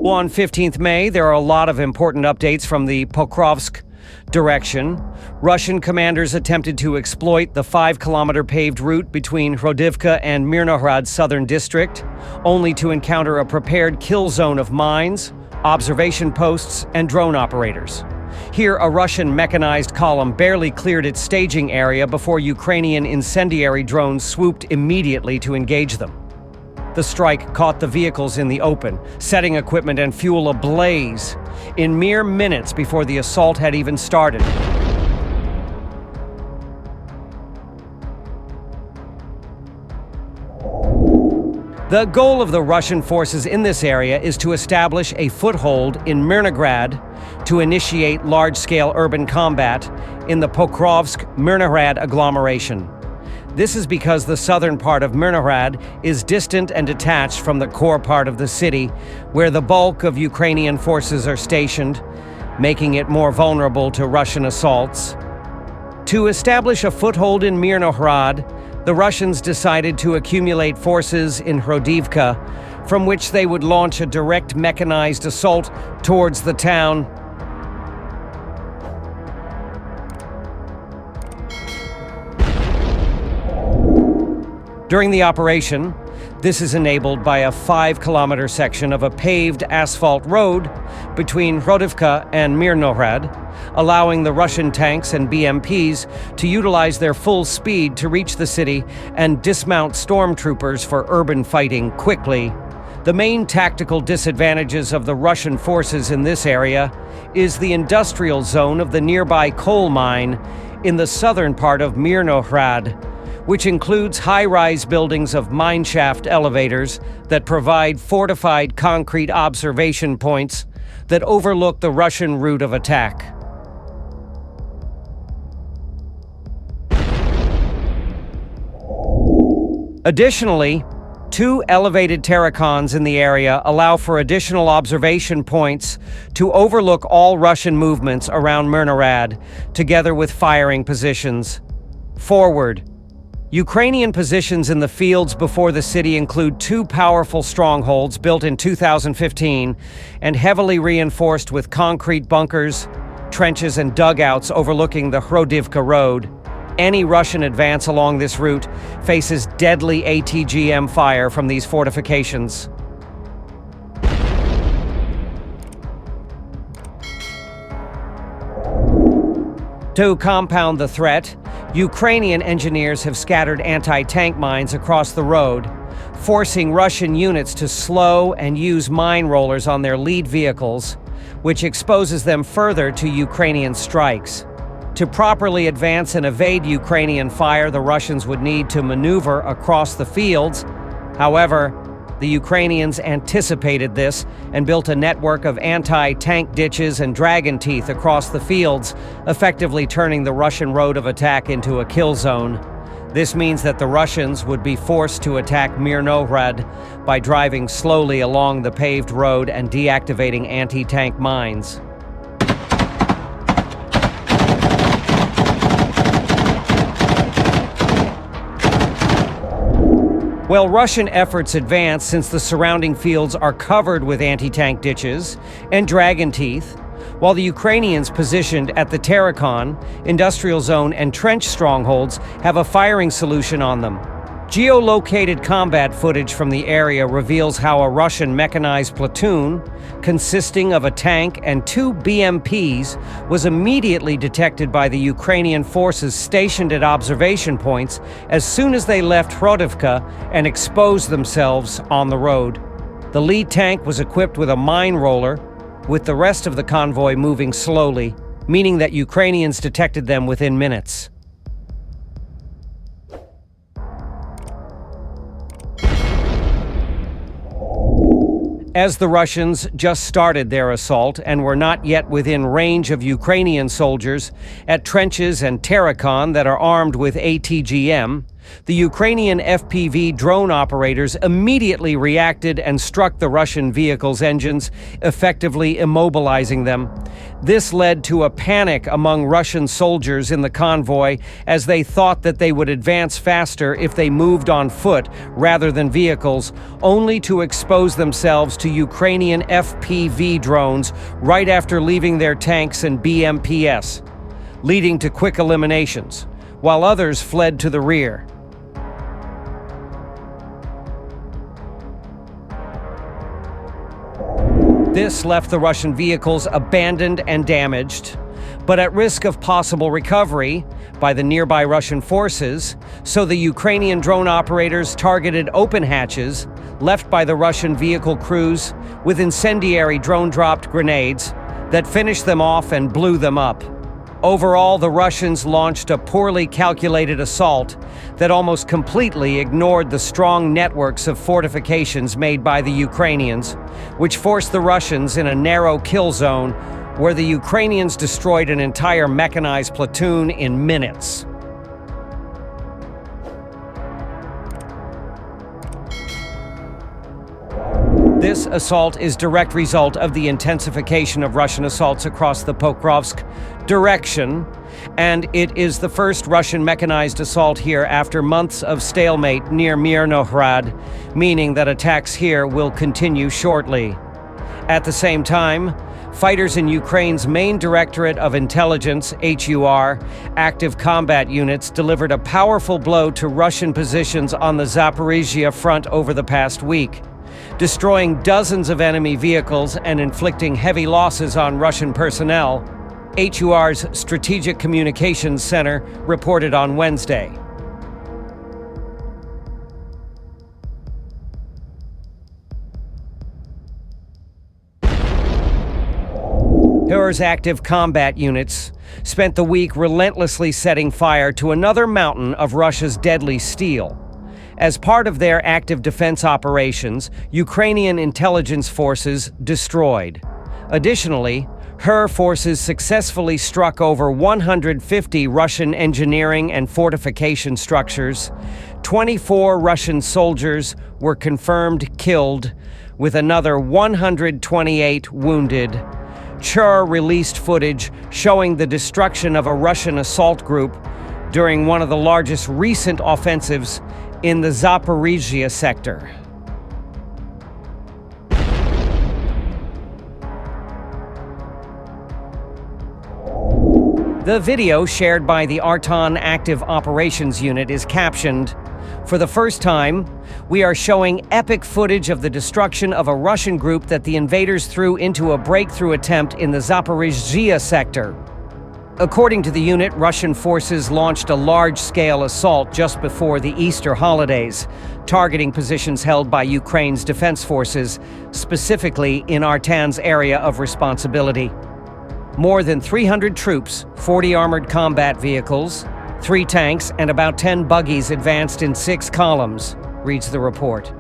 Well, on 15th May, there are a lot of important updates from the Pokrovsk direction. Russian commanders attempted to exploit the 5-kilometer paved route between Hrodivka and Mirnohrad's southern district, only to encounter a prepared kill zone of mines, observation posts, and drone operators. Here, a Russian mechanized column barely cleared its staging area before Ukrainian incendiary drones swooped immediately to engage them. The strike caught the vehicles in the open, setting equipment and fuel ablaze in mere minutes before the assault had even started. The goal of the Russian forces in this area is to establish a foothold in Mirnograd to initiate large-scale urban combat in the Pokrovsk-Mirnohrad agglomeration. This is because the southern part of Mirnohrad is distant and detached from the core part of the city, where the bulk of Ukrainian forces are stationed, making it more vulnerable to Russian assaults. To establish a foothold in Mirnohrad, the Russians decided to accumulate forces in Hrodivka, from which they would launch a direct mechanized assault towards the town. During the operation, this is enabled by a 5-kilometer section of a paved asphalt road between Hrodivka and Mirnohrad, allowing the Russian tanks and BMPs to utilize their full speed to reach the city and dismount stormtroopers for urban fighting quickly. The main tactical disadvantages of the Russian forces in this area is the industrial zone of the nearby coal mine in the southern part of Mirnohrad, which includes high-rise buildings of mineshaft elevators that provide fortified concrete observation points that overlook the Russian route of attack. Additionally, 2 elevated terracons in the area allow for additional observation points to overlook all Russian movements around Mirnohrad, together with firing positions. Forward. Ukrainian positions in the fields before the city include 2 powerful strongholds built in 2015 and heavily reinforced with concrete bunkers, trenches, and dugouts overlooking the Hrodivka road. Any Russian advance along this route faces deadly ATGM fire from these fortifications. To compound the threat, Ukrainian engineers have scattered anti-tank mines across the road, forcing Russian units to slow and use mine rollers on their lead vehicles, which exposes them further to Ukrainian strikes. To properly advance and evade Ukrainian fire, the Russians would need to maneuver across the fields. However, the Ukrainians anticipated this and built a network of anti-tank ditches and dragon teeth across the fields, effectively turning the Russian road of attack into a kill zone. This means that the Russians would be forced to attack Mirnohrad by driving slowly along the paved road and deactivating anti-tank mines. While Russian efforts advance since the surrounding fields are covered with anti-tank ditches and dragon teeth, while the Ukrainians positioned at the Terracon, industrial zone, and trench strongholds have a firing solution on them. Geolocated combat footage from the area reveals how a Russian mechanized platoon, consisting of a tank and 2 BMPs, was immediately detected by the Ukrainian forces stationed at observation points as soon as they left Hrodivka and exposed themselves on the road. The lead tank was equipped with a mine roller, with the rest of the convoy moving slowly, meaning that Ukrainians detected them within minutes. As the Russians just started their assault and were not yet within range of Ukrainian soldiers at trenches and Terracon that are armed with ATGM, The Ukrainian FPV drone operators immediately reacted and struck the Russian vehicles' engines, effectively immobilizing them. This led to a panic among Russian soldiers in the convoy as they thought that they would advance faster if they moved on foot rather than vehicles, only to expose themselves to Ukrainian FPV drones right after leaving their tanks and BMPs, leading to quick eliminations, while others fled to the rear. This left the Russian vehicles abandoned and damaged, but at risk of possible recovery by the nearby Russian forces, so the Ukrainian drone operators targeted open hatches left by the Russian vehicle crews with incendiary drone-dropped grenades that finished them off and blew them up. Overall, the Russians launched a poorly calculated assault that almost completely ignored the strong networks of fortifications made by the Ukrainians, which forced the Russians in a narrow kill zone where the Ukrainians destroyed an entire mechanized platoon in minutes. This assault is direct result of the intensification of Russian assaults across the Pokrovsk direction, and it is the first Russian mechanized assault here after months of stalemate near Mirnohrad, meaning that attacks here will continue shortly. At the same time, fighters in Ukraine's main Directorate of Intelligence, HUR, active combat units delivered a powerful blow to Russian positions on the Zaporizhzhia front over the past week, destroying dozens of enemy vehicles and inflicting heavy losses on Russian personnel, HUR's Strategic Communications Center reported on Wednesday. HUR's active combat units spent the week relentlessly setting fire to another mountain of Russia's deadly steel. As part of their active defense operations, Ukrainian intelligence forces destroyed. Additionally, HUR forces successfully struck over 150 Russian engineering and fortification structures. 24 Russian soldiers were confirmed killed, with another 128 wounded. CHUR released footage showing the destruction of a Russian assault group during one of the largest recent offensives in the Zaporizhzhia sector. The video shared by the Arton Active Operations Unit is captioned, "For the first time, we are showing epic footage of the destruction of a Russian group that the invaders threw into a breakthrough attempt in the Zaporizhzhia sector." According to the unit, Russian forces launched a large-scale assault just before the Easter holidays, targeting positions held by Ukraine's defense forces, specifically in Artan's area of responsibility. More than 300 troops, 40 armored combat vehicles, 3 tanks, and about 10 buggies advanced in 6 columns, reads the report.